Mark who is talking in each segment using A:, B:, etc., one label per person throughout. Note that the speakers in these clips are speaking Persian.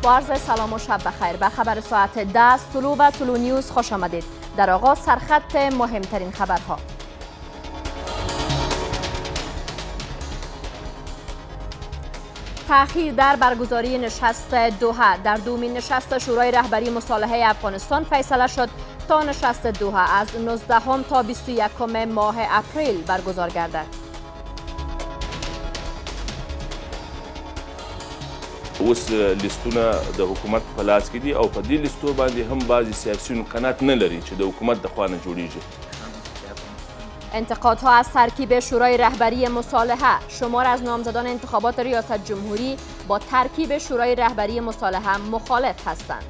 A: با عرض سلام و شب بخیر. به خبر ساعت 10 طلوع و طلوع نیوز خوش آمدید. در آغاز سرخط مهمترین خبرها. تأخیر در برگزاری نشست دوحه. در دومین نشست شورای رهبری مصالحه افغانستان فیصله شد تا نشست دوحه از 19 تا 21 ماه اپریل برگزار گردد.
B: اوس لیستونه د حکومت په لاس کې دي او په دې لیستو باندې هم بعضی سیاسیون قناعت نه لري چې د حکومت د خوا نه جوړیږي.
A: انتقادها از ترکیب شورای رهبری مصالحه. شمار از نامزدان انتخابات ریاست جمهوری با ترکیب شورای رهبری مصالحه مخالف هستند.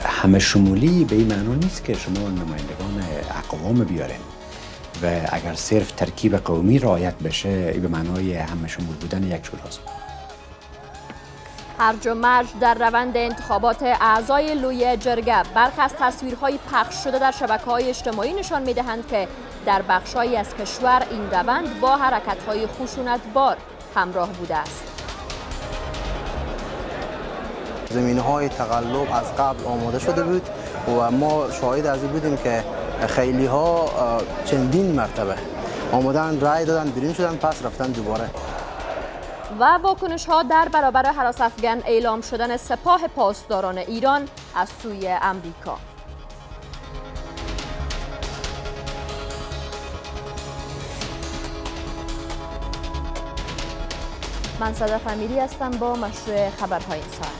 C: همه شمولی به این معنا نیست که شما نمایندگان اقوام بیارین و اگر صرف ترکیب قومی رعایت بشه این به معنای همه شمول بودن یک شوراست.
A: هرج و مرج در روند انتخابات اعضای لوی جرگه. برخی از تصویرهای پخش شده در شبکه‌های اجتماعی نشان می‌دهند که در بخش‌هایی از کشور این روند با حرکت‌های خشونت‌بار همراه بوده است.
D: زمینه‌های تقلب از قبل آماده شده بود و ما شاهد از این بودیم که خیلی‌ها چندین مرتبه آمدن رای دادن بیرون شدن پس رفتن دوباره.
A: و واکنش‌ها در برابر هراس افغان اعلام شدن سپاه پاسداران ایران از سوی امریکا. من صدف امیری هستم با مشروع خبرهای این ساعت.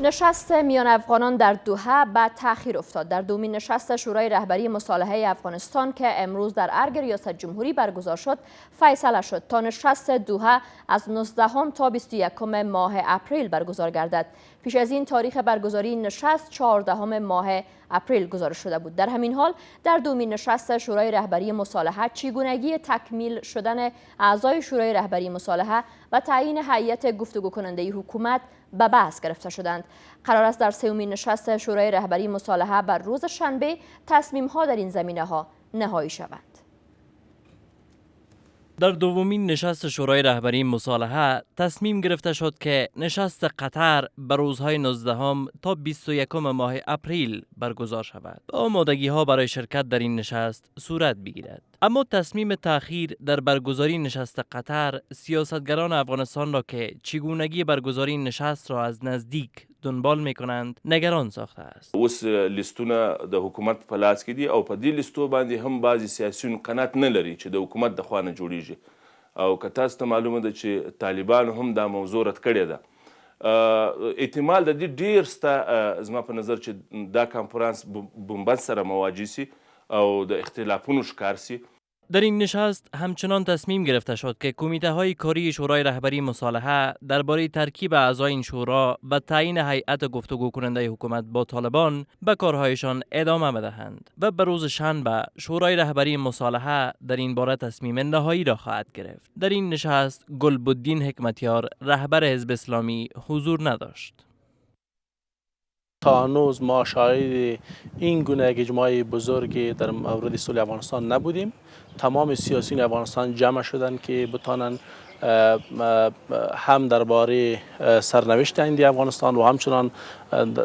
A: نشست میان افغانان در دوحه به تأخیر افتاد. در دومین نشست شورای رهبری مصالحه افغانستان که امروز در ارگ ریاست جمهوری برگزار شد، فیصله شد تا نشست دوحه از 19 تا 21 ماه اپریل برگزار گردد. پیش از این تاریخ برگزاری نشست 14 ماه اپریل گزارش شده بود. در همین حال در دومین نشست شورای رهبری مصالحه چگونگی تکمیل شدن اعضای شورای رهبری مصالحه و تعیین هیئت گفتگو کننده حکومت به بحث گرفته شدند. قرار است در سومین نشست شورای رهبری مصالحه بر روز شنبه تصمیم‌ها در این زمینه‌ها نهایی شوند.
E: در دومین نشست شورای رهبری مصالحه تصمیم گرفته شد که نشست قطر به روزهای 19 تا 21 ماه اپریل برگزار شود و آمادگی ها برای شرکت در این نشست صورت بگیرد. اما تصمیم تأخیر در برگزاری نشست قطر سیاستگران افغانستان را که چگونگی برگزاری نشست را از نزدیک دنبال می‌کنند نگران ساخته است.
B: اوس لیستونه د حکومت په لاس کې دي او په دې لیستو باندې هم بعضی سیاسیون قناعت نه لري چې د حکومت د خوا نه جوړیږي او که تاسو ته معلومه ده چې طالبان هم دا موضوع رد کړې ده. احتمال د دې ډیر سته زما په نظر چې دا کانفرانس بنبست سره مواجه سي او د اختلافونو ښکار سي.
E: در این نشست همچنان تصمیم گرفته شد که کمیته های کاری شورای رهبری مصالحه درباره ترکیب اعضای این شورا و تعیین هیئت گفتگو کننده حکومت با طالبان به کارهایشان ادامه بدهند و به روز شنبه شورای رهبری مصالحه در این باره تصمیم نهایی را خواهد گرفت. در این نشست گلبدین حکمتیار رهبر حزب اسلامی حضور نداشت.
F: تا هنوز ما شاهد این گونه اجماع بزرگی در مورد صلح افغانستان نبودیم. تمام سیاسیون افغانستان جمع شدند که بتانن هم درباره سرنوشت آینده افغانستان و همچنان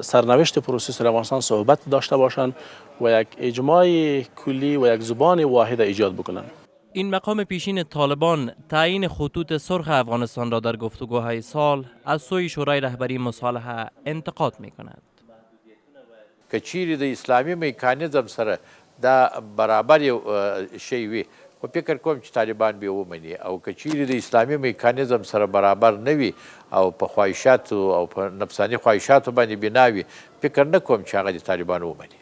F: سرنوشت پروسه صلح افغانستان صحبت داشته باشند و یک اجماع کلی و یک زبان واحد ایجاد بکنند.
E: این مقام پیشین طالبان تعیین خطوط سرخ افغانستان را در گفتگوهای سال از سوی شورای رهبری مصالحه انتقاد می‌کند.
G: که چیرې د اسلامي میکانیزم سره دا برابر یو شی وي خو فکر کوم چې طالبان به ومني او که چیرې د اسلامي میکانیزم سره برابر نه وي او په خواهشاتو او په نفساني خواهشاتو باندې بنا وي فکر نه کوم چې هغه د طالبان ومني.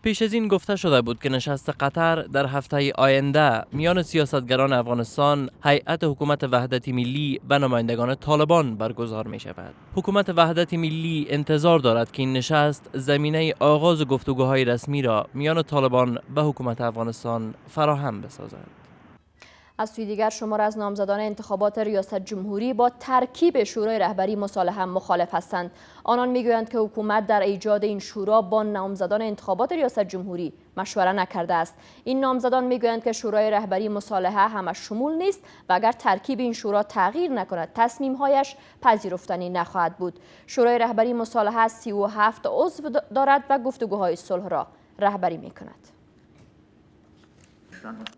E: پیش از این گفته شده بود که نشست قطر در هفته آینده میان سیاستگران افغانستان، هیئت حکومت وحدت ملی و نمایندگان طالبان برگزار می شود. حکومت وحدت ملی انتظار دارد که این نشست زمینه آغاز گفتگوهای رسمی را میان طالبان و حکومت افغانستان فراهم بسازد.
A: از سوی دیگر شمار از نامزدان انتخابات ریاست جمهوری با ترکیب شورای رهبری مصالحه مخالف هستند. آنان میگویند که حکومت در ایجاد این شورا با نامزدان انتخابات ریاست جمهوری مشوره نکرده است. این نامزدان میگویند که شورای رهبری مصالحه همش شمول نیست و اگر ترکیب این شورا تغییر نکند تصمیم‌هایش پذیرفتنی نخواهد بود. شورای رهبری مصالحه 37 عضو دارد و گفتگوهای صلح را رهبری میکند.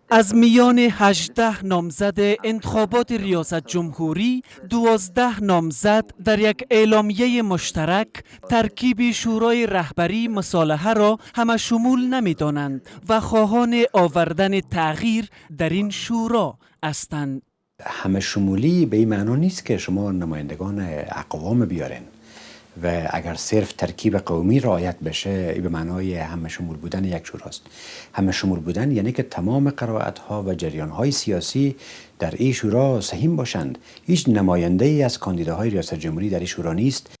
H: از میان 18 نامزد انتخابات ریاست جمهوری 12 نامزد در یک اعلامیه مشترک ترکیب شورای رهبری مصالحه را همه شمول نمی دانند و خواهان آوردن تغییر در این شورا هستند.
C: همه شمولی به این معنی نیست که شما نمایندگان اقوام بیارین و اگر صرف ترکیب قومی رعایت بشه به معنای همه شمول بودن یک شوراست. همه شمول بودن یعنی که تمام قرائت ها و جریان های سیاسی در این شورا سهیم باشند. هیچ نماینده ای از کاندیداهای ریاست جمهوری در این شورا نیست.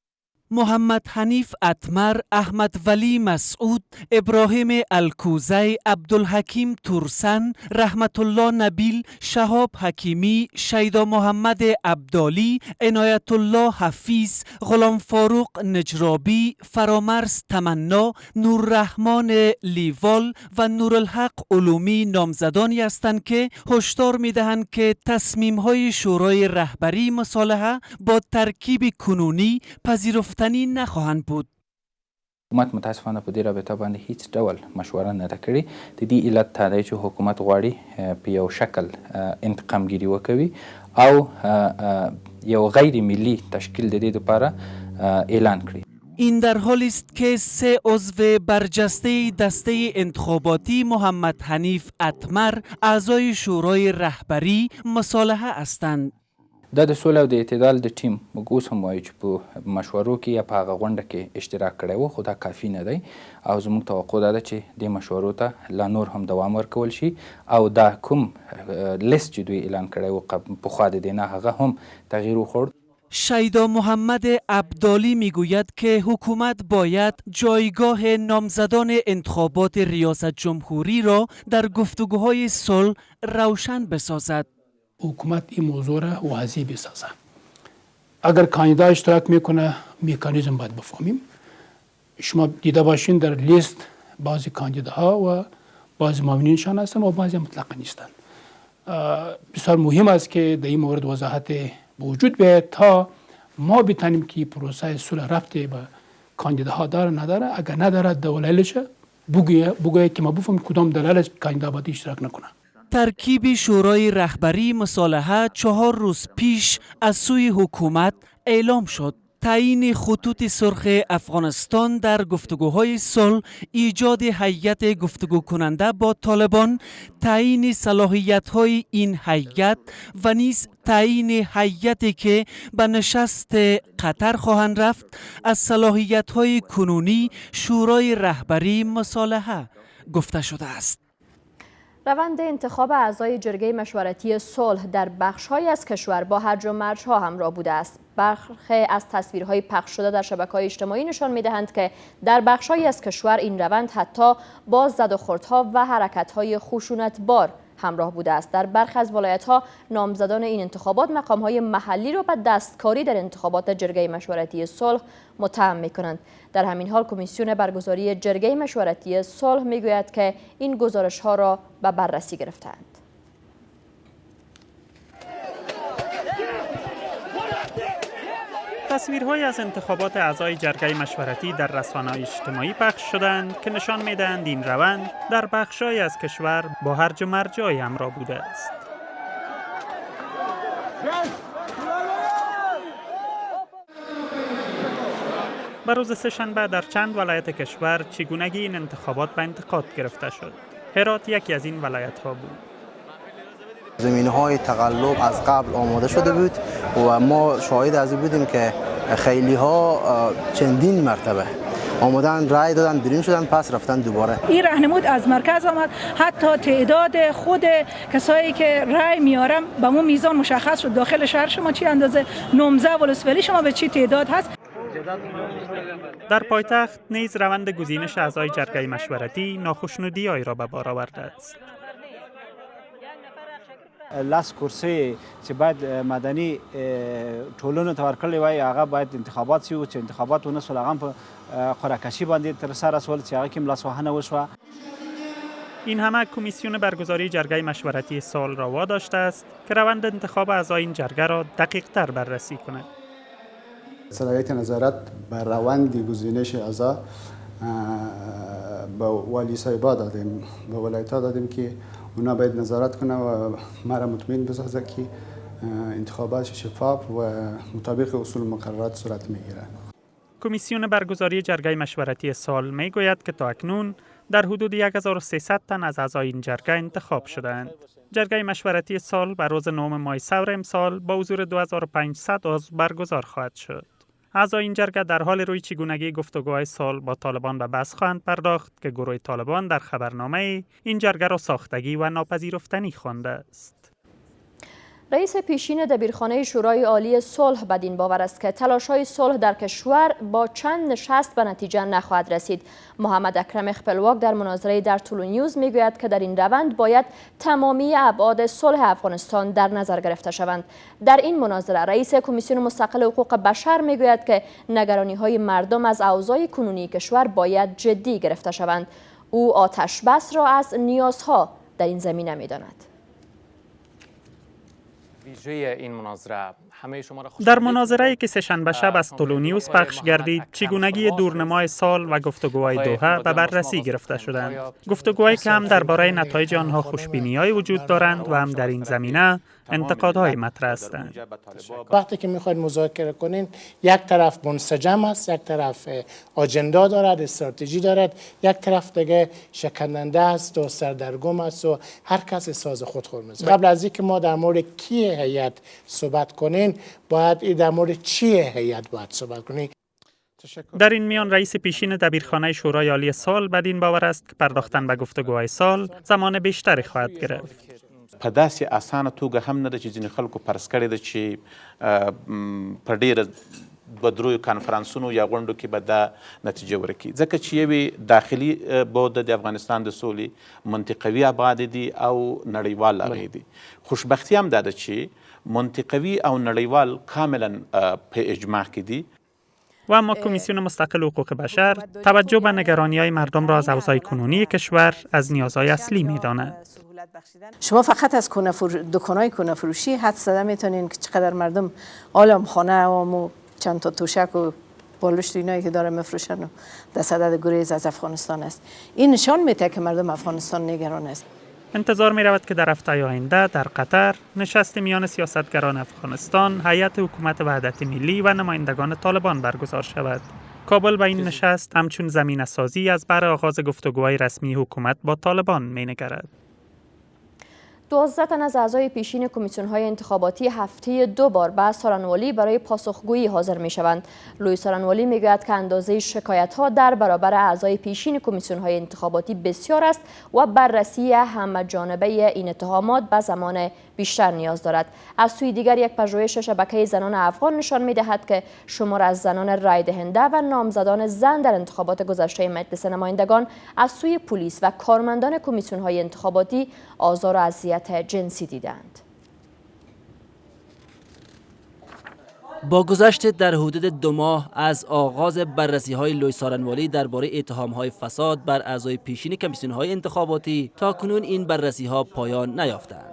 H: محمد حنیف اتمر، احمد ولی مسعود، ابراهیم الکوزی، عبدالحکیم تورسن، رحمت الله نبیل، شهاب حکیمی، شیدا محمد عبدالی، عنایت الله حفیظ، غلام فاروق نجرابی، فرامرز تمنا، نوررحمان لیوال و نورالحق علومی نامزدانی هستند که هشدار می‌دهند که تصمیم‌های شورای رهبری مصالحه با ترکیب کنونی پذیرفتنی نخواهند بود.
I: حکومت متاسفانه په دې رابطه باندې هیڅ ډول مشوره نه ده کړې. د دې علت دا دی چې حکومت غواړي په یو شکل انتقامګیري وکوي او یو غیر ملی تشکیل د دې لپاره اعلان کړي.
H: این در حالی است که 3 عضو برجسته دسته انتخاباتی محمد حنیف اتمر اعضای شورای رهبری مصالحه هستند.
I: دا د سولې او د اعتدال د ټیم موږ اوس هم وایو چې په مشورو کې یا په هغه غونډه کې اشتراک کړی و، خو دا کافي نه دی او زموږ توقع دا ده چې دې مشورو ته لا نور هم دوام ورکول شي او دا کوم لیست چې دوی اعلان کړی و پخوا د دې نه هغه هم تغییر وخورد.
H: شیدا محمد عبدالی میگوید که حکومت باید جایگاه نامزدان انتخابات ریاست جمهوری را در گفتگوهای صلح روشن بسازد.
J: حکومت این موضوع را واضح بسازه. اگر کاندیدا اشتراک میکنه مکانیزم باید بفهمیم. شما دیده باشین در لیست بعضی کاندیداها و بعضی معاونینشان هستند و بعضی مطلقا نیستند. بسیار مهم است که در این مورد وضاحت وجود بیاید تا ما بتانیم که پروسه صلح رفته به کاندیداها داره نداره. اگر نداره دلایلش بگوید که ما بفهمیم کدام دلیل کاندیدا باید اشتراک نکنه.
H: ترکیب شورای رهبری مصالحه 4 روز پیش از سوی حکومت اعلام شد. تعیین خطوط سرخ افغانستان در گفتگوهای صلح، ایجاد هیئت گفتگو کننده با طالبان، تعیین صلاحیت‌های این هیئت و نیز تعیین هیئتی که به نشست قطر خواهند رفت از صلاحیت‌های کنونی شورای رهبری مصالحه گفته شده است.
A: روند انتخاب اعضای جرگه مشورتی صلح در بخش‌هایی از کشور با هرج و مرج‌ها همراه بوده است. برخی از تصویرهای پخش شده در شبکه‌های اجتماعی نشان می‌دهند که در بخش‌هایی از کشور این روند حتی با زد و خوردها و حرکت‌های خشونت‌بار همراه بوده است. در برخی از ولایت‌ها نامزدان این انتخابات مقام‌های محلی را به دستکاری در انتخابات جرگه مشورتی صلح متهم می‌کنند. در همین حال کمیسیون برگزاری جرگه مشورتی صلح می‌گوید که این گزارش‌ها را به بررسی گرفته‌اند.
K: تصویرهایی از انتخابات اعضای جرگه مشورتی در رسانه‌های اجتماعی پخش شدند که نشان می‌دهند این روند در بخش‌هایی از کشور با هرج و مرج‌های همراه بوده است. به روز سه‌شنبه در چند ولایت کشور چگونگی این انتخابات به انتقاد گرفته شد. هرات یکی از این ولایت‌ها بود.
D: زمین‌های تقلب از قبل آماده شده بود و ما شاهد از این بودیم که خیلی‌ها چندین مرتبه آمدن رای دادن بیرون شدن پس رفتن دوباره.
L: این راهنمود از مرکز آمد، حتی تعداد خود کسایی که رای میارن به مو میزان مشخص شد. داخل شهر شما چی اندازه نامزد ولسوالی شما به چی تعداد هست.
K: در پایتخت نیز روند گزینش اعضای جرگه مشورتی ناخشنودی‌هایی را به بار آورده است.
M: لاس کرسی چې باید مدني ټولنو ته ورکړلی وای هغه باید انتخابات شي چې انتخابات ونه سول هغه په قرعه کشي باندې تر سره رسول چې هغه کې لاسوهنه وشوه.
K: این همه کمیسیون برگزاری جرگه مشورتی سال را واداشته است که روند انتخاب اعضای این جرگه را دقیق‌تر بررسی کند.
N: صلاحیت نظارت بر روند گزینش اعضا به والی صاحبا دادیم، به ولایت‌ها دادیم که اونا باید نظارت کنه و مرا مطمئن بسازه که انتخابات شفاف و مطابق اصول مقررات صورت میگیره.
K: کمیسیون برگزاری جرگه مشورتی سال میگوید که تا اکنون در حدود 1300 تن از اعضای این جرگه انتخاب شدند. جرگه مشورتی سال بر روز 9 ماه سور امسال با حضور 2500 عضو برگزار خواهد شد. اعضای این جرگه در حال روی چگونگی گفتگوهای سال با طالبان به بحث خواهند پرداخت که گروه طالبان در خبرنامه این جرگه را ساختگی و ناپذیرفتنی خوانده است.
A: رئیس پیشین دبیرخانه شورای عالی صلح بدین باور است که تلاش‌های صلح در کشور با چند نشست به نتیجه نخواهد رسید. محمد اکرم خپلواک در مناظره در طلوع نیوز میگوید که در این روند باید تمامی ابعاد صلح افغانستان در نظر گرفته شوند. در این مناظره رئیس کمیسیون مستقل حقوق بشر میگوید که نگرانی‌های مردم از اوضاع کنونی کشور باید جدی گرفته شوند. او آتش بس را از نیازها در این زمینه می‌داند.
K: در مناظره‌ای که سه‌شنبه شب از طلوع نیوز پخش گردید، چگونگی دورنمای سال و گفتگوهای دوحه به بررسی گرفته شدند. گفتگوهایی که هم درباره نتایج آنها خوشبینی‌های وجود دارند و هم در این زمینه انتقادهای مطرح هستند.
O: وقتی که میخواید مذاکره کنین، یک طرف منسجم است، یک طرف آجندا دارد، استراتژی دارد، یک طرف دیگه شکننده است و سردرگم است و هر کس ساز خود میزنه. قبل از اینکه ما در مورد کی هیئت صحبت کنین، باید در مورد چی هیئت باید صحبت کنین.
K: در این میان رئیس پیشین دبیرخانه شورای عالی سال بدین باور است که پرداختن به گفتگوهای سال زمان بیشتری خواهد گرفت.
P: په داسې اسانه توګه هم نه ده چې ځینې خلکو فرض کړې ده چې په ډېره دوه دریو کانفرانسونو یا غونډو کې به دا نتیجه ورکړي، ځکه چې یوې داخلي بعد د افغانستان د سولې منطقوي ابعاد دي او نړیوال اغېز دي. خوشبختي هم دا ده چې منطقوي او نړیوال کاملا په اجماع کې دي.
K: و اما کمیسیون مستقل حقوق بشر توجه به نگرانی‌های مردم را از اوضاع کنونی کشور از نیازهای اصلی می‌داند.
Q: شما فقط از دکان‌های کونه فروشی حد زده میتونین که چقدر مردم عالم خانه و چند تا توشک و بالشت اینایی که داره میفروشن و در صدد گریز از افغانستان است. این نشان میده که مردم افغانستان نگران است.
K: انتظار می رود که در هفته آینده در قطر نشست میان سیاستگران افغانستان، هیئت حکومت وحدت ملی و نمایندگان طالبان برگزار شود. کابل به این نشست همچون زمینه سازی از بر آغاز گفتگوهای رسمی حکومت با طالبان می نگرد.
A: 12 تن از اعضای پیشین کمیسیون‌های انتخاباتی هفته 2 بار به سارنوالی برای پاسخگویی حاضر می‌شوند. لوی سارنوالی می‌گوید که اندازه شکایت‌ها در برابر اعضای پیشین کمیسیون‌های انتخاباتی بسیار است و بررسی همه‌جانبه این اتهامات به زمان بیشتر نیاز دارد. از سوی دیگر یک پژوهش شبکه زنان افغان نشان می‌دهد که شمار از زنان رای دهنده و نامزدان زن در انتخابات گذشته مجلس نمایندگان از سوی پلیس و کارمندان کمیسیون‌های انتخاباتی آزار و اذیت جنسی دیدند.
R: با گذشت در حدود 2 ماه از آغاز بررسی‌های لوی سارنوالی درباره اتهام‌های فساد بر اعضای پیشین کمیسیون‌های انتخاباتی، تاکنون این بررسی‌ها پایان نیافتند.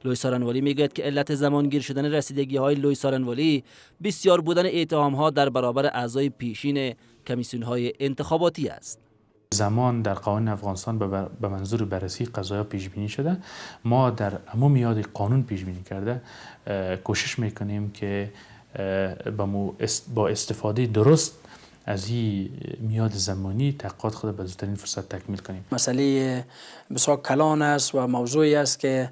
R: لوی سارنوالی میگوید که علت زمانگیر شدن رسیدگی‌های لوی سارنوالی بسیار بودن اتهام‌ها در برابر اعضای پیشین کمیسیون‌های انتخاباتی است.
F: زمان در قانون افغانستان به منظور بررسی قضایا پیش بینی شده. ما در عموم میاد قانون پیش بینی کرده کوشش میکنیم که با استفاده درست از این میاد زمانی تحقیقات خود به زودترین فرصت تکمیل کنیم.
S: مسئله بسیار کلان است و موضوعی است که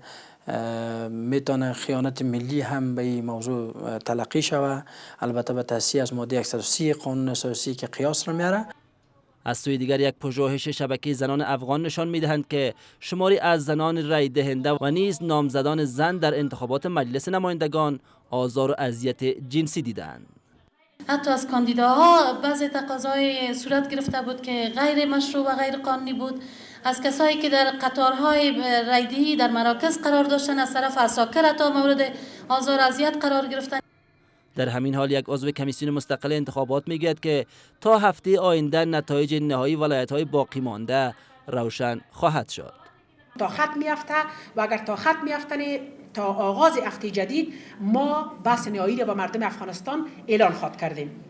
S: میتونه خیانت ملی هم به این موضوع تلقی شود، البته به تأسیس از ماده 130 قانون اساسی که قیاس را میاره.
R: از سوی دیگر یک پژوهش شبکه زنان افغان نشان می‌دهند که شماری از زنان رای دهنده و نیز نامزدان زن در انتخابات مجلس نمایندگان آزار و اذیت جنسی دیدند.
T: حتی از کاندیداها بعضی تقاضای صورت گرفته بود که غیر مشروع و غیر قانونی بود. از کسایی که در قطارهای ریدی در مراکز قرار داشتن از طرف عساکر تا مورد آزار و اذیت قرار گرفتن.
R: در همین حال یک عضو کمیسیون مستقل انتخابات میگوید که تا هفته آینده نتایج نهایی ولایت‌های باقی مانده روشن خواهد شد.
U: تا خط میافته و اگر تا خط میافتنه تا آغاز هفته جدید ما بحث نهایی را به مردم افغانستان اعلان خواهد کردیم.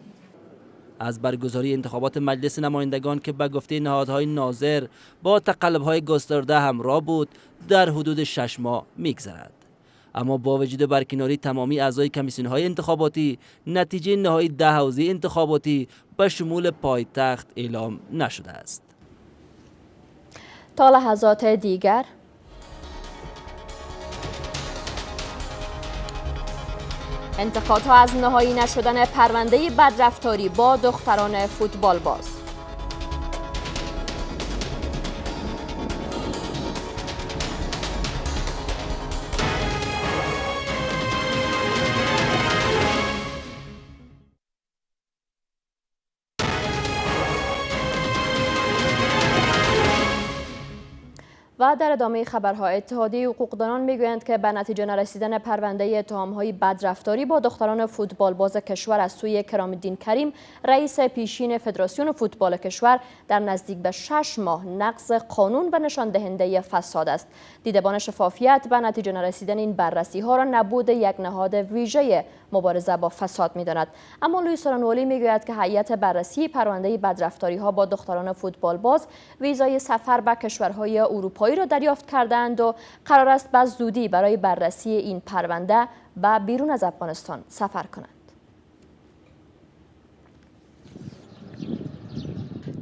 R: از برگزاری انتخابات مجلس نمایندگان که به گفته نهادهای ناظر با تقلب‌های گسترده همراه بود در حدود 6 ماه میگذرد. اما با وجود برکناری تمامی اعضای کمیسیون‌های انتخاباتی، نتیجه نهایی 10 حوزه انتخاباتی به شمول پایتخت اعلام نشده است.
A: تا لحظات دیگر انتقادها از نهایی نشدن پرونده بدرفتاری با دختران فوتبال باز. و در ادامه خبرها اتحادیه حقوقدانان میگویند که به نتیجه نرسیدن پرونده اتهام‌های بدرفتاری با دختران فوتبال باز کشور از سوی کرام‌الدین کریم رئیس پیشین فدراسیون فوتبال کشور در نزدیک به 6 ماه نقض قانون و نشان دهنده فساد است. دیدبان شفافیت به نتیجه نرسیدن این بررسی‌ها را نبود یک نهاد ویژه مبارزه با فساد می‌داند. اما لوئیس سارانوالی میگوید که هیئت بررسی پرونده بدرفتاری‌ها با دختران فوتبال باز ویزای سفر به کشورهای اروپایی را دریافت کردند و قرار است به زودی برای بررسی این پرونده به بیرون از افغانستان سفر کنند.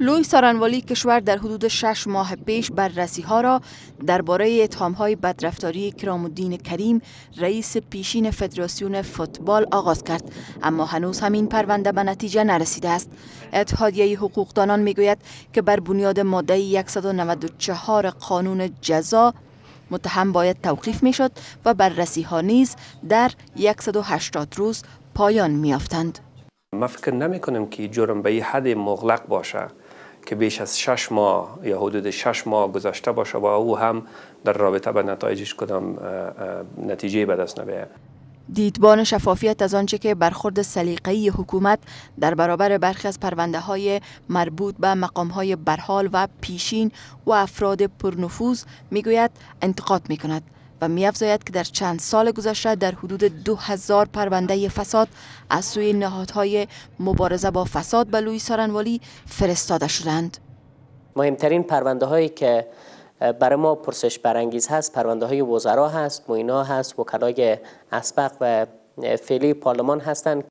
V: لوئیس سارانوالی کشور در حدود 6 ماه پیش بررسی‌ها را درباره اتهام‌های بدرفتاری کرام‌الدین کریم رئیس پیشین فدراسیون فوتبال آغاز کرد، اما هنوز همین پرونده به نتیجه نرسیده است. اتحادیه حقوقدانان میگوید که بر بنیاد ماده 194 قانون جزا متهم باید توقیف میشد و بررسی‌ها نیز در 180 روز پایان میافتند.
W: ما فکر نمی کنم که جرم به حد مغلق باشه که بیش از 6 ماه یا حدود 6 ماه گذشته باشه و او هم در رابطه به نتایجش کدام نتیجه به دست نبیاید.
V: دیدبان شفافیت از آنچه که برخورد سلیقه‌ای حکومت در برابر برخی از پرونده‌های مربوط به مقام‌های برحال و پیشین و افراد پرنفوذ میگوید انتقاد میکند و می‌افزاید که در چند سال گذشته در حدود 2000 پرونده فساد از سوی نهادهای مبارزه با فساد به لوئیس سارانوالی فرستاده شدند.
X: مهمترین پرونده هایی که برای ما پرسش برانگیز هست پرونده های وزرا هست، معینا هست، وکلای اسبق و فعلی پارلمان هستند.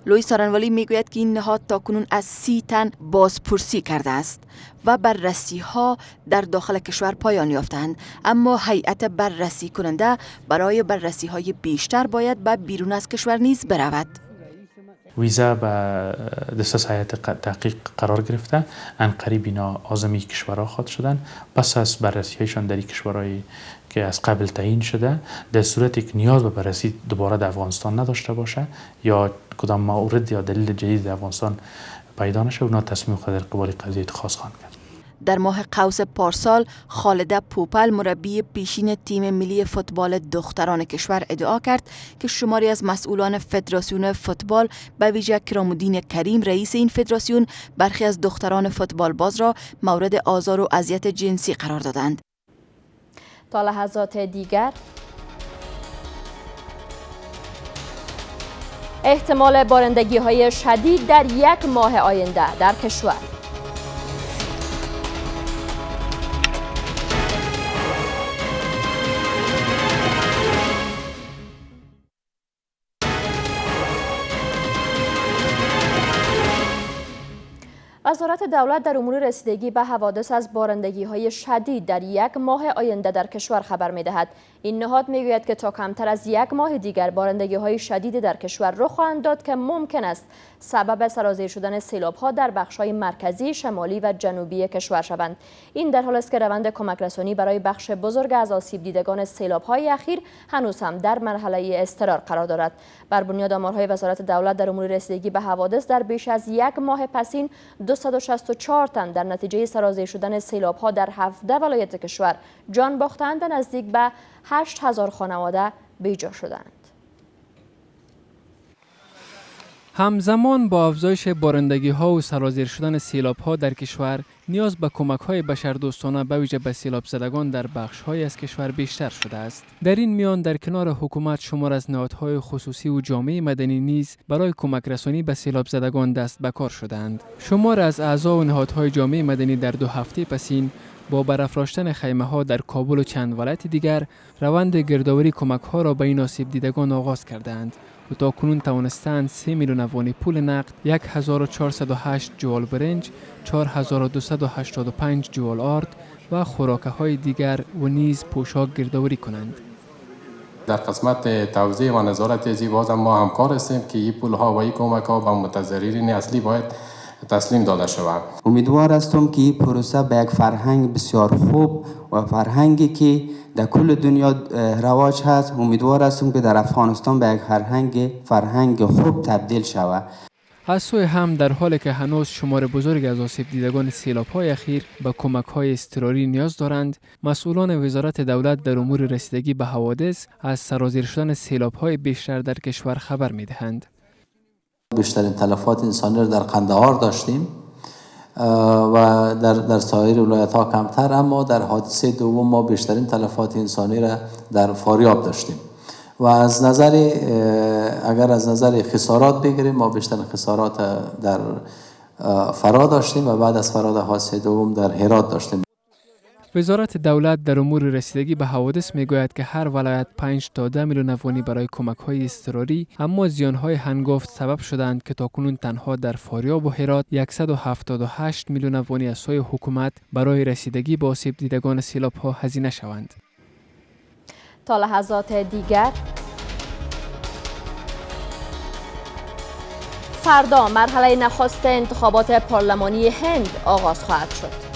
V: لوئیس سارانوالی میگوید که این نهاد تاکنون از 30 تن بازپرسی کرده است و بررسی ها در داخل کشور پایان یافتند، اما هیئت بررسی کننده برای بررسی های بیشتر باید به بیرون از کشور نیز برود.
F: ویزا به دست هیئت تحقیق قرار گرفته، عنقریب اینا عازم کشورها خواهد شدن. پس از بررسی هایشان در کشورهایی که از قبل تعیین شده، در صورتی که نیاز به بررسی دوباره در افغانستان نداشته باشه یا کدام مورد یا دلیل جدید در افغانستان پیدا نشه، اونا تصمیم خود در قبال قضیه اتخاذ خواهند کرد.
V: در ماه قوس پارسال خالده پوپل مربی پیشین تیم ملی فوتبال دختران کشور ادعا کرد که شماری از مسئولان فدراسیون فوتبال به ویژه کرام‌الدین کریم رئیس این فدراسیون برخی از دختران فوتبال باز را مورد آزار و اذیت جنسی قرار دادند.
A: تا لحظات دیگر احتمال بارندگی‌های شدید در 1 ماه آینده در کشور. وزارت دولت در امور رسیدگی به حوادث از بارندگی‌های شدید در 1 ماه آینده در کشور خبر می‌دهد. این نهاد می‌گوید که تا کمتر از 1 ماه دیگر بارندگی‌های شدید در کشور رخ خواهند داد که ممکن است سبب سرازیر شدن سیلاب‌ها در بخش‌های مرکزی، شمالی و جنوبی کشور شوند. این در حالی است که روند کمک‌رسانی برای بخش بزرگ از آسیب دیدگان سیلاب‌های اخیر هنوز هم در مرحله اضطرار قرار دارد. بر بنیاد آمارهای وزارت دولت در امور رسیدگی به حوادث در بیش از 1 ماه پسین 2 1164 تن در نتیجه سرازیر شدن سیلاب‌ها در 17 ولایت کشور جان باختند و نزدیک به 8000 خانواده بیجا شدند.
B: همزمان با افزایش بارندگی ها و سرازیر شدن سیلاب ها در کشور، نیاز به کمک های بشردوستانه به ویژه به سیلاب زدگان در بخش های از کشور بیشتر شده است. در این میان در کنار حکومت شمار از نهادهای خصوصی و جامعه مدنی نیز برای کمک رسانی به سیلاب زدگان دست به کار شدند. شمار از اعضا و نهادهای جامعه مدنی در 2 هفته پسین با برافراشتن خیمه ها در کابل و چند ولایت دیگر روند گردآوری کمک ها را به این آسیب دیدگان آغاز کردند و تا کنون توانستند 3 میلیون افغانی پول نقد، 1408 جوال برنج، 4285 جوال آرد و خوراکه های دیگر و نیز پوشاک گردآوری کنند.
C: در قسمت توزیع و نظارت ازی باز ما همکار هستیم که این پول ها و این کمک ها به متضررین اصلی باید تسلیم داده شود.
E: امیدوار هستم که این پروسه به یک فرهنگ بسیار خوب و فرهنگی که در کل دنیا رواج هست، امیدوار هستم که در افغانستان به یک فرهنگ خوب تبدیل شود.
B: از سوی هم در حالی که هنوز شمار بزرگ از آسیب دیدگان سیلاب‌های اخیر به کمک‌های اضطراری نیاز دارند، مسئولان وزارت دولت در امور رسیدگی به حوادث از سرازیر شدن سیلاب‌های بیشتر در کشور خبر می‌دهند.
G: بیشترین تلفات انسانی را در قندهار داشتیم و در سایر ولایت‌ها کمتر، اما در حادثه دوم ما بیشترین تلفات انسانی را در فاریاب داشتیم و از نظر اگر از نظر خسارات بگیریم ما بیشترین خسارات در فرا داشتیم و بعد از فرا حادثه دوم در هرات داشتیم.
B: وزارت دولت در امور رسیدگی به حوادث میگوید که هر ولایت 5 تا 10 میلیون افغانی برای کمک‌های اضطراری اما زیان‌های هنگفت سبب شدند که تاکنون تنها در فاریاب و هرات 178 میلیون افغانی از سوی حکومت برای رسیدگی به آسیب دیدگان سیلاب‌ها هزینه شوند.
A: تا لحظات دیگر فردا مرحله نخست انتخابات پارلمانی هند آغاز خواهد شد.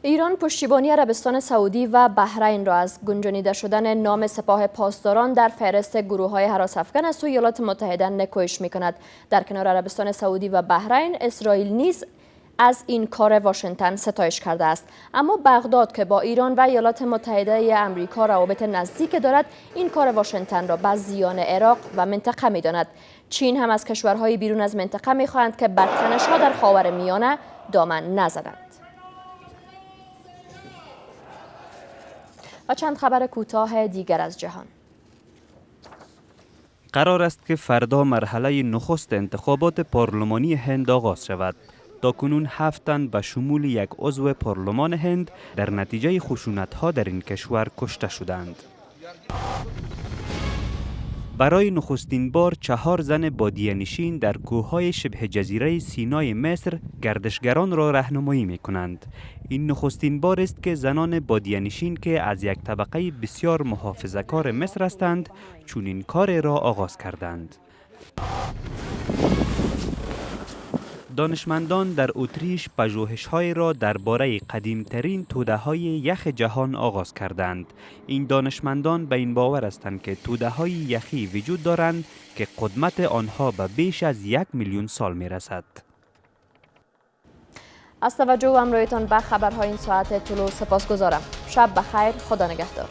A: ایران پشتیبانی عربستان سعودی و بحرین را از گنجانیده شدن نام سپاه پاسداران در فهرست گروه‌های هراس افکن از سوی ایالات متحده نکوهش می‌کند. در کنار عربستان سعودی و بحرین، اسرائیل نیز از این کار واشنگتن ستایش کرده است. اما بغداد که با ایران و ایالات متحده آمریکا روابط نزدیک دارد، این کار واشنگتن را به زیان عراق و منطقه می‌داند. چین هم از کشورهای بیرون از منطقه می‌خواهند که بر تنش‌ها در خاورمیانه دامن نزنند. و چند خبر کوتاه دیگر از جهان.
Y: قرار است که فردا مرحله نخست انتخابات پارلمانی هند آغاز شود. تاکنون 7 تن به شمول یک عضو پارلمان هند در نتیجه خشونت‌ها در این کشور کشته شدند. برای نخستین بار 4 زن بادیه‌نشین در کوههای شبه جزیره سینای مصر گردشگران را راهنمایی می‌کنند. این نخستین بار است که زنان بادیه‌نشین که از یک طبقه بسیار محافظه‌کار مصر هستند چنین کار را آغاز کردند. دانشمندان در اتریش پژوهش‌های را درباره قدیمترین توده‌های یخ جهان آغاز کردند. این دانشمندان به این باور هستند که توده‌های یخی وجود دارند که قدمت آنها به بیش از 1 میلیون سال می‌رسد.
A: از توجه و همراهیتان به خبرهای این ساعت طلوع سپاسگزارم. شب بخیر، خدا نگهدار.